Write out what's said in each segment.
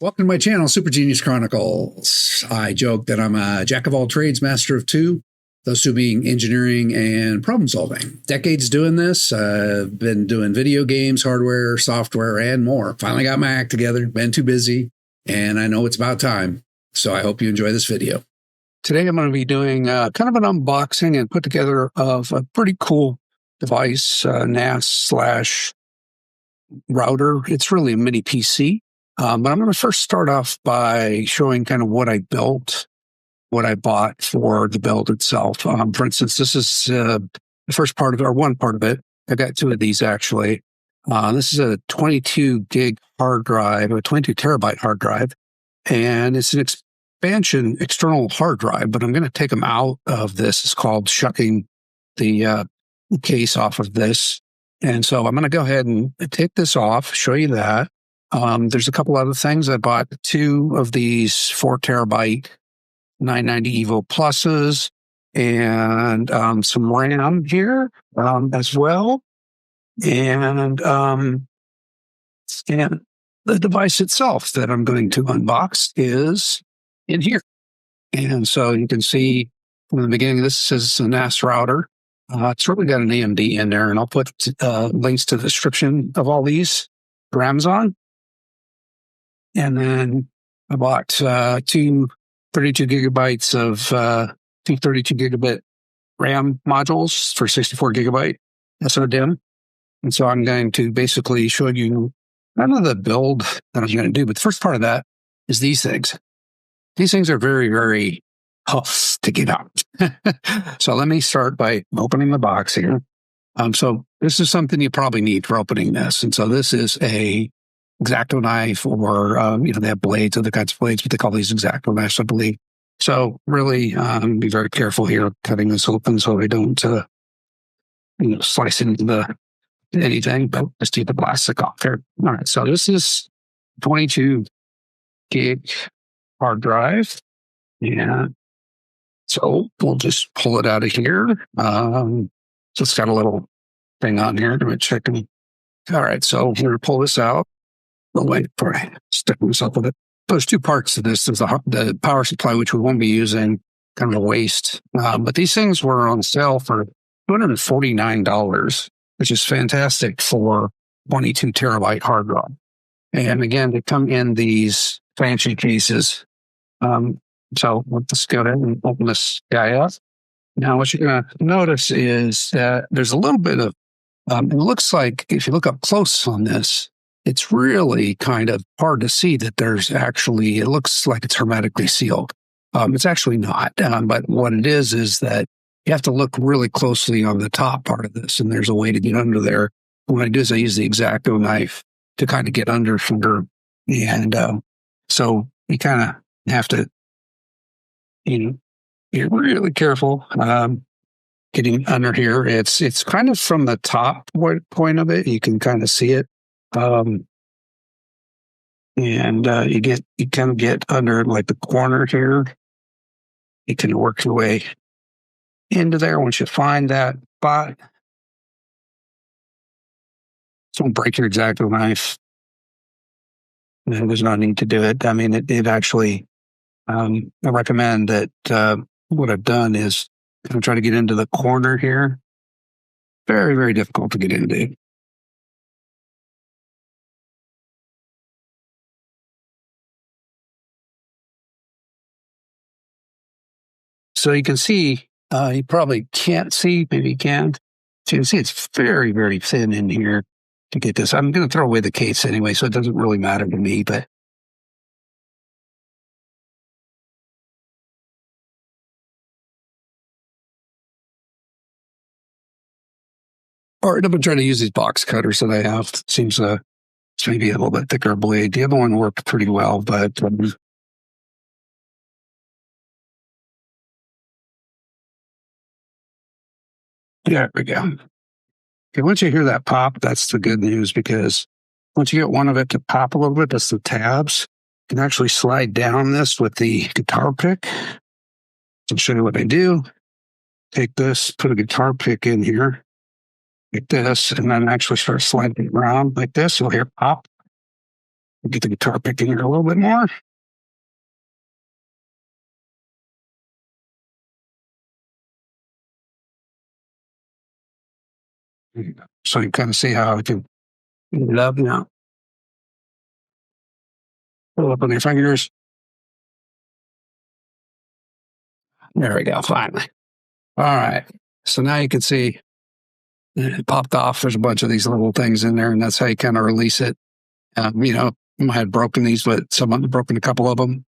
Welcome to my channel, Super Genius Chronicles. I joke that I'm a jack of all trades, master of two, those two being engineering and problem solving. Decades doing this. I've been doing video games, hardware, software, and more. Finally got my act together, been too busy, and I know it's about time. So I hope you enjoy this video. Today I'm going to be doing kind of an unboxing and put together of a pretty cool device, NAS slash router. It's really a mini PC. But I'm going to first start off by showing kind of what I built, what I bought for the build itself. For instance, this is the first part of it, or one part of it. I got two of these actually. This is a 22 gig hard drive, a 22 terabyte hard drive, and it's an expansion external hard drive, but I'm going to take them out of this. It's called shucking the case off of this. And so I'm going to go ahead and take this off, show you that. There's a couple other things. I bought two of these 4 terabyte 990 Evo Pluses and some RAM here as well. And the device itself that I'm going to unbox is in here. And so you can see from the beginning, this is a NAS router. It's really got an AMD in there, and I'll put links to the description of all these for Amazon. And then I bought two 32 gigabytes of two 32 gigabit RAM modules for 64 gigabyte SODIMM. And so I'm going to basically show you kind of the build that I'm going to do. But the first part of that is these things. These things are very, very tough to get out. So let me start by opening the box here. So this is something you probably need for opening this. And so this is a X-Acto knife, or they have blades, other kinds of blades, but they call these X-Acto knives, I believe. So really be very careful here cutting this open so I don't slice into anything, but just take the plastic off here. All right, so this is 22 gig hard drive, and so we'll just pull it out of here. So it's got a little thing on here to check. All right, so we're going to pull this out. I'll wait for sticking myself with it. There's two parts to this. There's the power supply, which we won't be using, kind of a waste. But these things were on sale for $249, which is fantastic for 22 terabyte hard drive. And again, they come in these fancy cases. So let's go ahead and open this guy up. Now, what you're going to notice is that there's a little bit of, it looks like if you look up close on this, it's really kind of hard to see that there's actually, it looks like it's hermetically sealed. It's actually not. But what it is that you have to look really closely on the top part of this, and there's a way to get under there. What I do is I use the X-Acto knife to kind of get under here. And so you kind of have to, be really careful getting under here. It's kind of from the top point of it. You can kind of see it. And you kind of get under like the corner here. You can work your way into there once you find that spot. Don't break your X-Acto knife. There's no need to do it. I mean, it actually, I recommend that what I've done is I'm trying to get into the corner here. Very, very difficult to get into. So you can see, you probably can't see, maybe you can. So you can see it's very, very thin in here to get this. I'm going to throw away the case anyway, so it doesn't really matter to me, but. All right, I've been trying to use these box cutters that I have. It seems it's maybe a little bit thicker blade. The other one worked pretty well, but there we go. Okay, once you hear that pop, that's the good news, because once you get one of it to pop a little bit, that's the tabs. You can actually slide down this with the guitar pick. I'll show you what I do. Take this, put a guitar pick in here, like this, and then actually start sliding it around like this. You'll hear pop. Get the guitar picking here a little bit more. So you kind of see how I can get it up now. Pull up on your fingers. There we go, finally. All right. So now you can see it popped off. There's a bunch of these little things in there, and that's how you kind of release it. You might have broken these, but someone had broken a couple of them.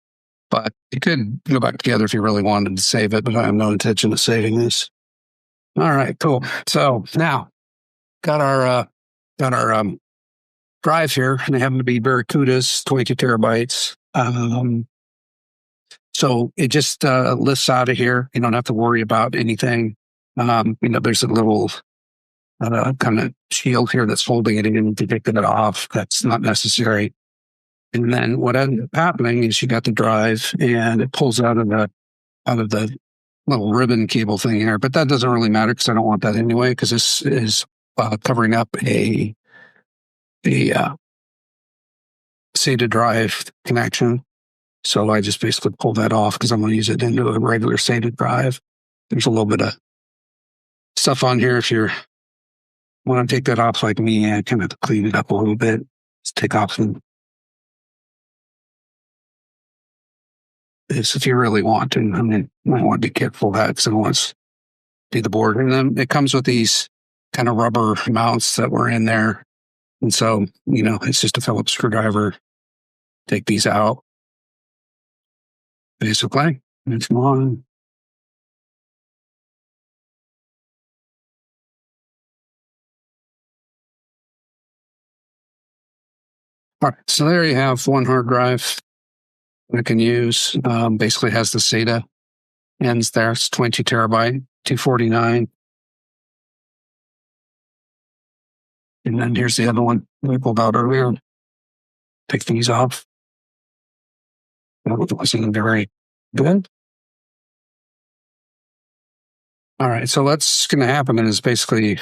But you could go back together if you really wanted to save it, but I have no intention of saving this. All right, cool. So now got our drive here, and they happen to be Barracudas, 22 terabytes. So it just lifts out of here. You don't have to worry about anything. There's a little kind of shield here that's holding it in to take it off. That's not necessary. And then what ended up happening is you got the drive, and it pulls out of the little ribbon cable thing here. But that doesn't really matter because I don't want that anyway, because this is covering up a SATA drive connection. So I just basically pull that off because I'm going to use it into a regular SATA drive. There's a little bit of stuff on here. If you want to take that off like me, I kind of have to clean it up a little bit. Just take off this if you really want to. I mean, you might want to be careful of that because I don't want to do the board. And then it comes with these kind of rubber mounts that were in there. And so, it's just a Phillips screwdriver. Take these out. Basically, it's on. All right, so there you have one hard drive I can use. Basically has the SATA ends there. It's 22 terabyte, 249. And then here's the other one we pulled out earlier. Take these off. That wasn't very good. All right, so what's going to happen is basically,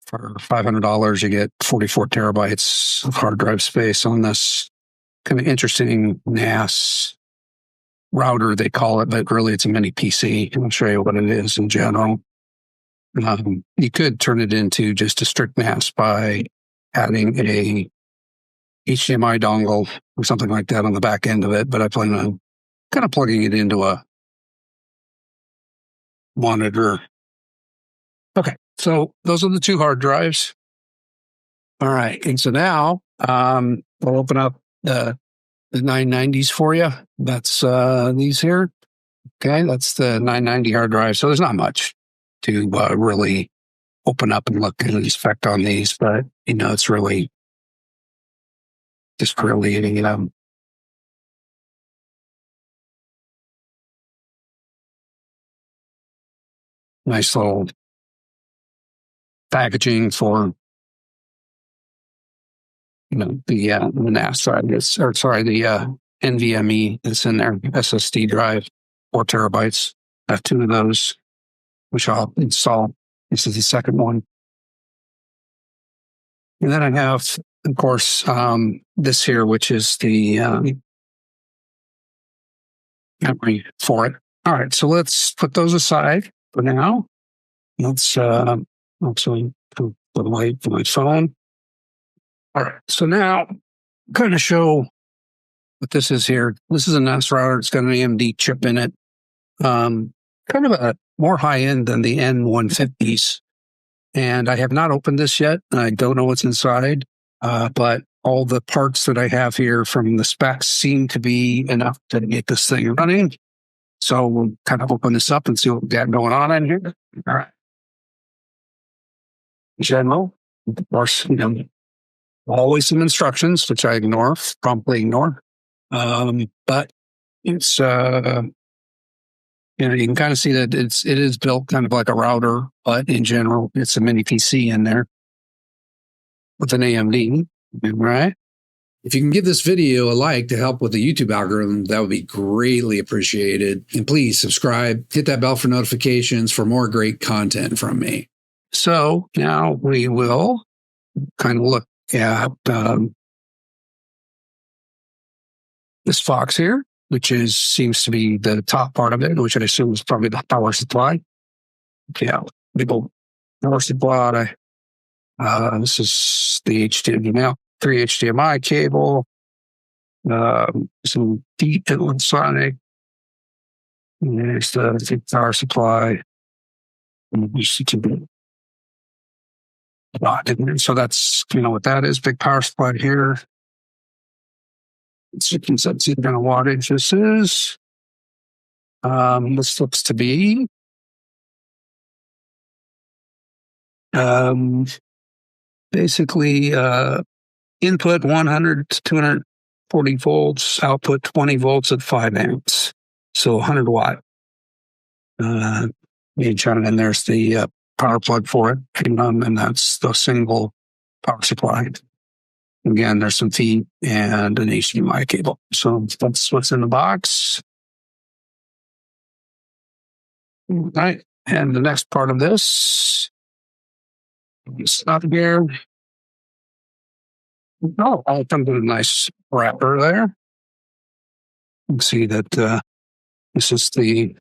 for $500, you get 44 terabytes of hard drive space on this kind of interesting NAS router, they call it, but really it's a mini PC. I'll show you what it is in general. You could turn it into just a strict NAS by adding a HDMI dongle or something like that on the back end of it, but I plan on kind of plugging it into a monitor. Okay, so those are the two hard drives. All right, and so now we'll open up the 990s for you. That's these here. Okay, that's the 990 hard drive. So there's not much to really open up and look and inspect on these, but it's really just really nice little packaging for the NAS side, the NVMe that's in there, SSD drive, 4 terabytes. I have 2 of those, which I'll install. This is the second one. And then I have, of course, this here, which is the memory for it. All right, so let's put those aside for now. Let's also put away for my phone. All right, so now kind of show what this is here. This is a NAS router. It's got an AMD chip in it. Kind of a more high end than the N150s. And I have not opened this yet. I don't know what's inside, but all the parts that I have here from the specs seem to be enough to get this thing running. So we'll kind of open this up and see what we got going on in here. All right. General, of course, always some instructions, which I promptly ignore. But it's, you can kind of see that it is built kind of like a router, but in general, it's a mini PC in there with an AMD, right? If you can give this video a like to help with the YouTube algorithm, that would be greatly appreciated. And please subscribe, hit that bell for notifications for more great content from me. So now we will kind of look at this box here, which seems to be the top part of it, which I assume is probably the power supply. Yeah, big old power supply. This is the HDMI, 3 HDMI cable. Some deep inlet sonic. There's the power supply. So that's what that is. Big power supply here. So you can see the kind of wattage this is. This looks to be basically input 100 to 240 volts, output 20 volts at 5 amps. So 100 watt. And there's the power plug for it. And that's the single power supply. Again, there's some feet and an HDMI cable. So that's what's in the box. All right. And the next part of this is up here. Oh, I'll come to a nice wrapper there. You can see that this is the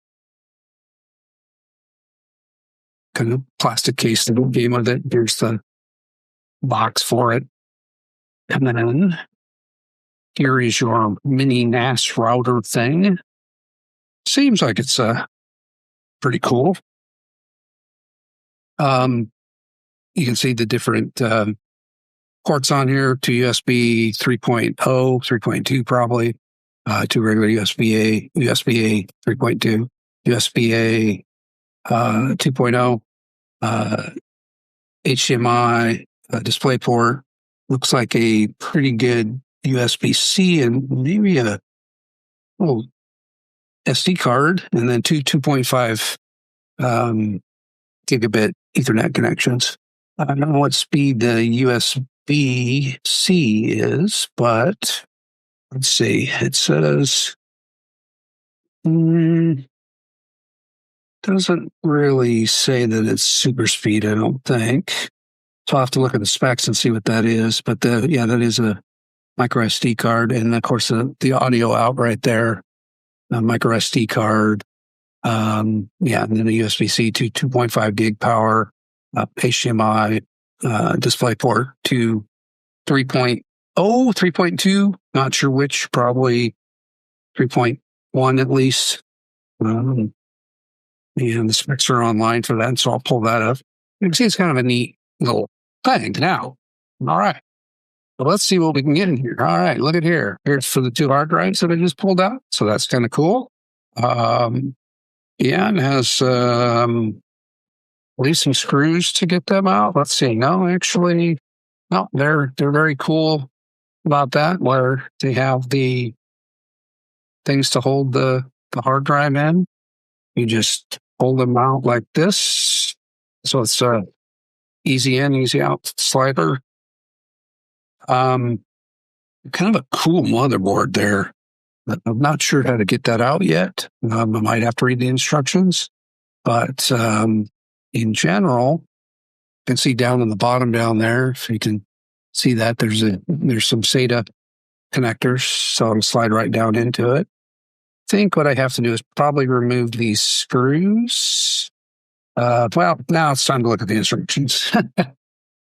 kind of plastic case that came with it. Here's the box for it. And then here is your mini NAS router thing. Seems like it's pretty cool. You can see the different ports on here, to USB 3.0, 3.2 probably, to regular USB-A, USB-A 3.2, USB-A 2.0, HDMI display port. Looks like a pretty good USB-C and maybe a little SD card, and then two 2.5 gigabit Ethernet connections. I don't know what speed the USB-C is, but let's see. It says doesn't really say that it's super speed, I don't think. So I'll have to look at the specs and see what that is. But that is a micro SD card, and of course the audio out right there, a micro SD card. And then a USB-C to 2.5 gig power, HDMI display port to 3.0, 3.2, not sure which, probably 3.1 at least. And the specs are online for that, so I'll pull that up. You can see it's kind of a neat little thing now. All right. So let's see what we can get in here. All right, look at here. Here's for the 2 hard drives that I just pulled out. So that's kind of cool. It has at least some screws to get them out. Let's see. No, actually, no, they're very cool about that, where they have the things to hold the hard drive in. You just pull them out like this. So it's easy in, easy out slider. Kind of a cool motherboard there. I'm not sure how to get that out yet. I might have to read the instructions. But in general, you can see down on the bottom down there, if you can see that, there's some SATA connectors, so I'll slide right down into it. I think what I have to do is probably remove these screws. Well, now it's time to look at the instructions.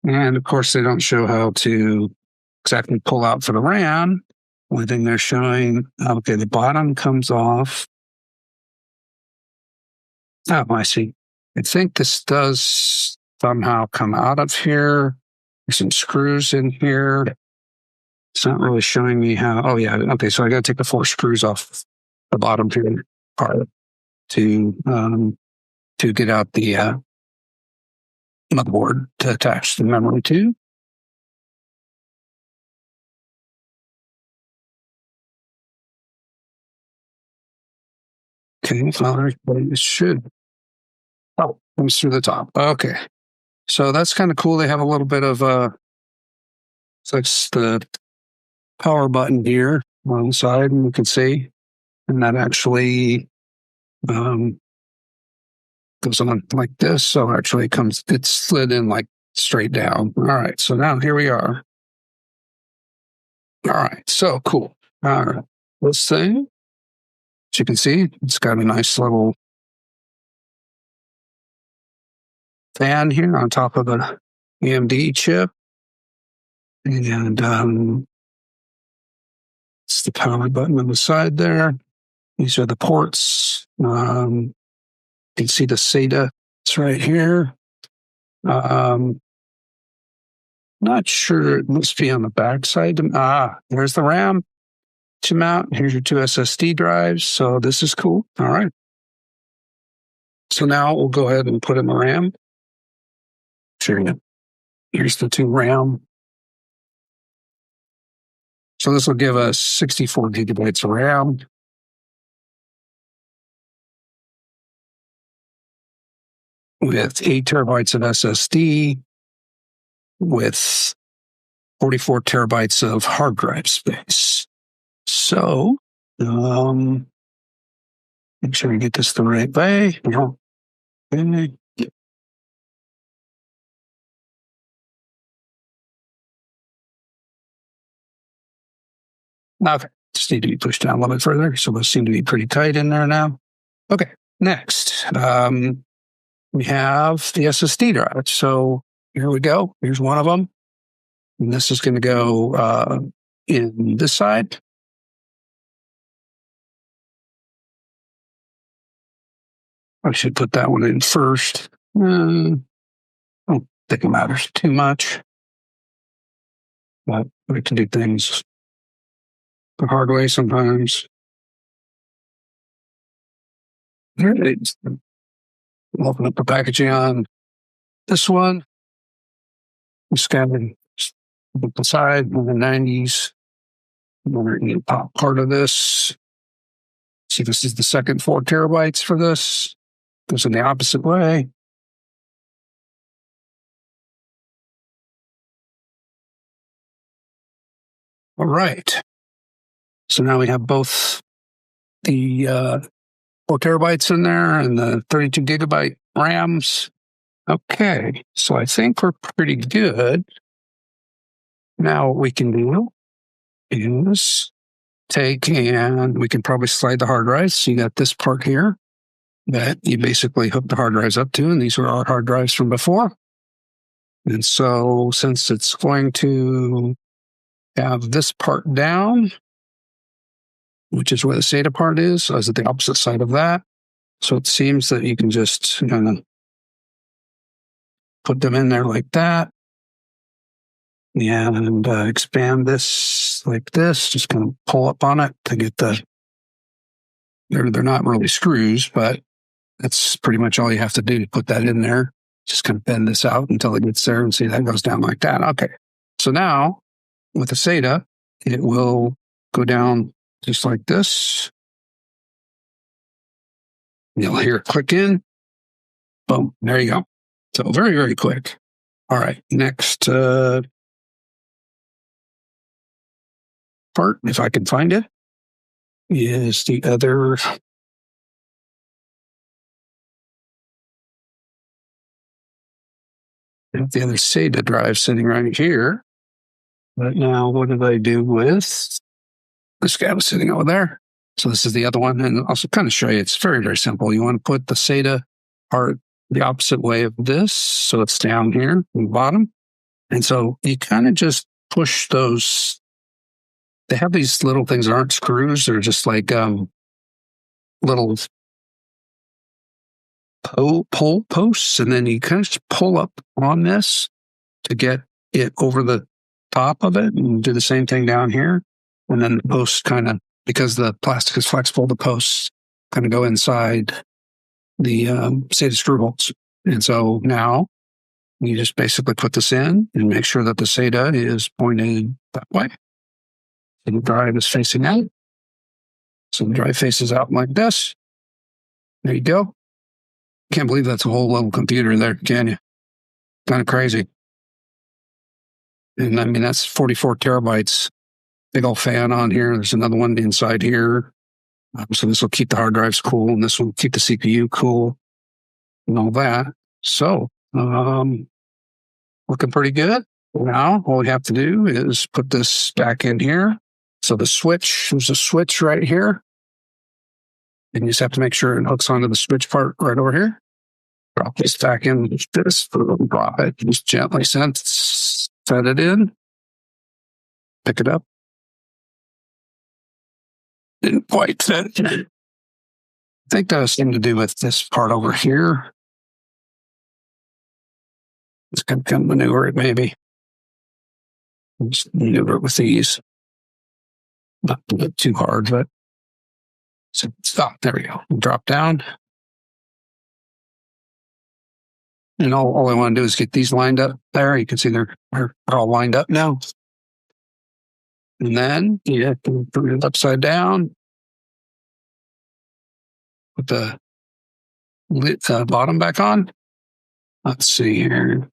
And of course, they don't show how to exactly pull out for the RAM. Only thing they're showing, okay, the bottom comes off. Oh, I see. I think this does somehow come out of here. There's some screws in here. It's not really showing me how. Oh, yeah. Okay, so I got to take the 4 screws off the bottom here part to get out the motherboard to attach the memory to. Okay, well, it should. Oh, comes through the top. Okay, so that's kind of cool. They have a little bit of so it's the power button here on the side, and you can see, and that actually goes on like this. So actually, it's slid in like straight down. All right, so now here we are. All right, so cool. All right, this thing, as you can see, it's got a nice little fan here on top of the AMD chip. And it's the power button on the side there. These are the ports. You can see the SATA. It's right here. Not sure. It must be on the back side. There's the RAM to mount. Here's your two SSD drives. So this is cool. All right. So now we'll go ahead and put in the RAM. Sure. Here's the two RAM. So this will give us 64 gigabytes of RAM. With 8 terabytes of SSD, with 44 terabytes of hard drive space. So, make sure we get this the right way. Okay, just need to be pushed down a little bit further. So those seem to be pretty tight in there now. Okay, next, we have the SSD drive. So here we go. Here's one of them. And this is going to go in this side. I should put that one in first. I don't think it matters too much. But we can do things the hard way sometimes. All right. We'll open up the packaging on this one. We scanned the side in the 90s. We're going to pop part of this. See, this is the second 4 terabytes for this. Goes in the opposite way. All right. So now we have both the 4 terabytes in there and the 32 gigabyte RAMs. Okay, so I think we're pretty good. Now what we can do is take and we can probably slide the hard drives. So you got this part here that you basically hook the hard drives up to, and these are our hard drives from before. And so since it's going to have this part down, which is where the SATA part is, so is it the opposite side of that? So it seems that you can just kind of put them in there like that. And expand this like this, just kind of pull up on it to get the, they're not really screws, but that's pretty much all you have to do to put that in there. Just kind of bend this out until it gets there, and see that goes down like that. Okay. So now with the SATA, it will go down just like this. You'll hear it click in. Boom. There you go. So very, very quick. All right. Next part, if I can find it, is the other SATA drive sitting right here. But now what did I do with this guy was sitting over there? So this is the other one. And I'll kind of show you. It's very, very simple. You want to put the SATA part the opposite way of this. So it's down here on the bottom. And so you kind of just push those. They have these little things that aren't screws. They're just like little pull posts. And then you kind of just pull up on this to get it over the top of it, and do the same thing down here. And then the posts kind of, because the plastic is flexible, the posts kind of go inside the SATA screw holes. And so now you just basically put this in and make sure that the SATA is pointed that way. And the drive is facing out. So the drive faces out like this. There you go. Can't believe that's a whole little computer there, can you? Kind of crazy. And I mean, that's 44 terabytes. Big old fan on here. There's another one inside here. So this will keep the hard drives cool, and this will keep the CPU cool and all that. So, looking pretty good. Now, all we have to do is put this back in here. So the switch, there's a switch right here. And you just have to make sure it hooks onto the switch part right over here. Drop this back in, this, drop it, just gently set it in, pick it up. Didn't quite fit. I think that has something to do with this part over here. It's going to maneuver it maybe. Just maneuver it with these. Not a bit too hard, but so stop. There we go. Drop down. And all I want to do is get these lined up there. You can see they're all lined up now. And then you have to put it upside down. Put the lid, bottom back on. Let's see here.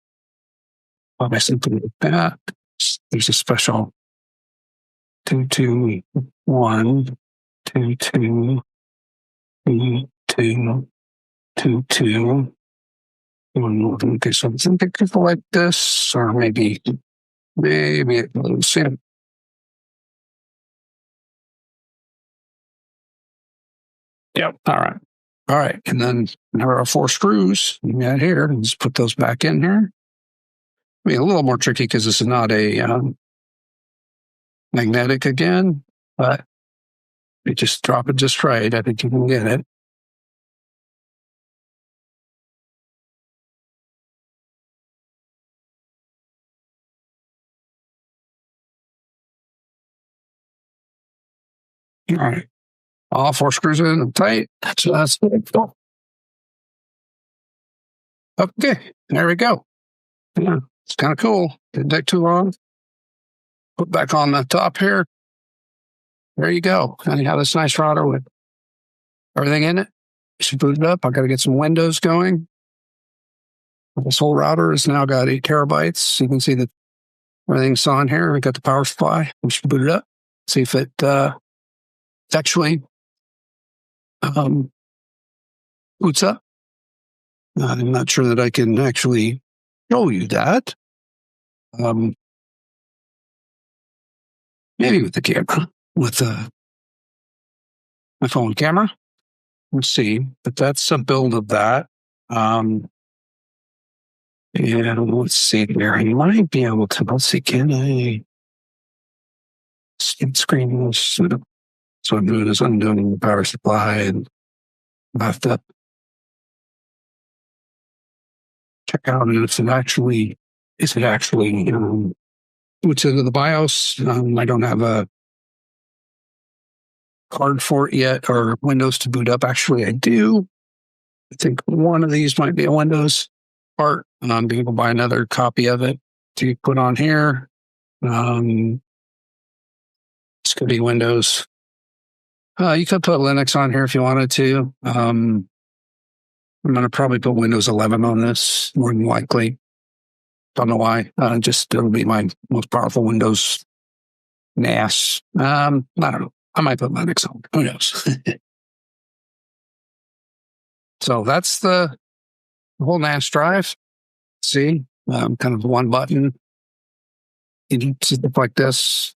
I simply like that. There's a special 221, 22, 22, 22. Okay, so I think it could go like this, or maybe it goes in. Yep. All right. And then there are 4 screws you got here. Just put those back in here. I mean, a little more tricky because this is not a magnetic again, but you just drop it just right. I think you can get it. All right. All 4 screws in and tight. So that's it. Okay. There we go. Yeah, it's kind of cool. Didn't take too long. Put back on the top here. There you go. And you have this nice router with everything in it. You should boot it up. I've got to get some Windows going. This whole router has now got 8 terabytes. You can see that everything's on here. We got the power supply. We should boot it up. See if it actually boots up. I'm not sure that I can actually show you that. Maybe with the camera, with my phone camera. Let's see, but that's a build of that. And let's see here. I might be able to, let's see, can I screen this? So I'm doing is undoing the power supply, and I have to check out if it actually, boots into the BIOS. I don't have a card for it yet, or Windows to boot up. Actually, I do. I think one of these might be a Windows part, and I'm going to buy another copy of it to put on here. This could be Windows. You could put Linux on here if you wanted to. I'm going to probably put Windows 11 on this, more than likely. Don't know why. Just it'll be my most powerful Windows NAS. I don't know. I might put Linux on. Who knows? So that's the whole NAS drive. See, kind of one button. You stuff like this.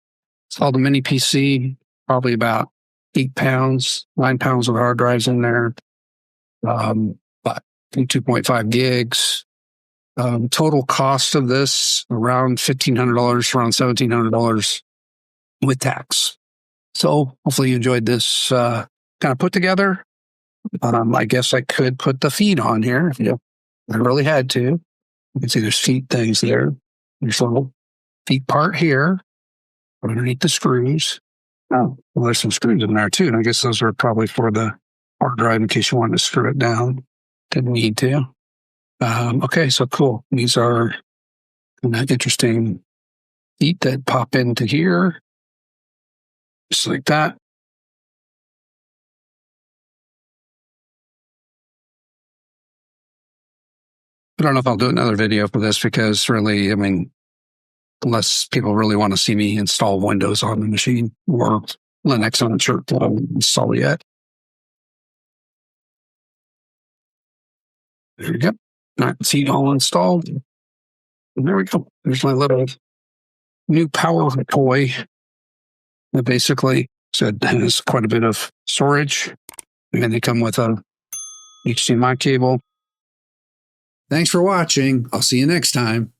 It's called a mini PC. Probably about 8 pounds, 9 pounds of hard drives in there. But 2.5 gigs. Total cost of this around $1,500, around $1,700 with tax. So hopefully you enjoyed this kind of put together. I guess I could put the feed on here if I really had to. You can see there's feet things there. There's a little feet part here underneath the screws. Oh, well, there's some screws in there too. And I guess those are probably for the hard drive in case you wanted to screw it down. Didn't need to. Okay, so cool. These are interesting feet that pop into here. Just like that. I don't know if I'll do another video for this because really, I mean, unless people really want to see me install Windows on the machine or Linux, I'm not sure if I'll install it yet. There we go. Not see all installed. And there we go. There's my little new power toy. that basically has quite a bit of storage, and they come with a HDMI cable. Thanks for watching. I'll see you next time.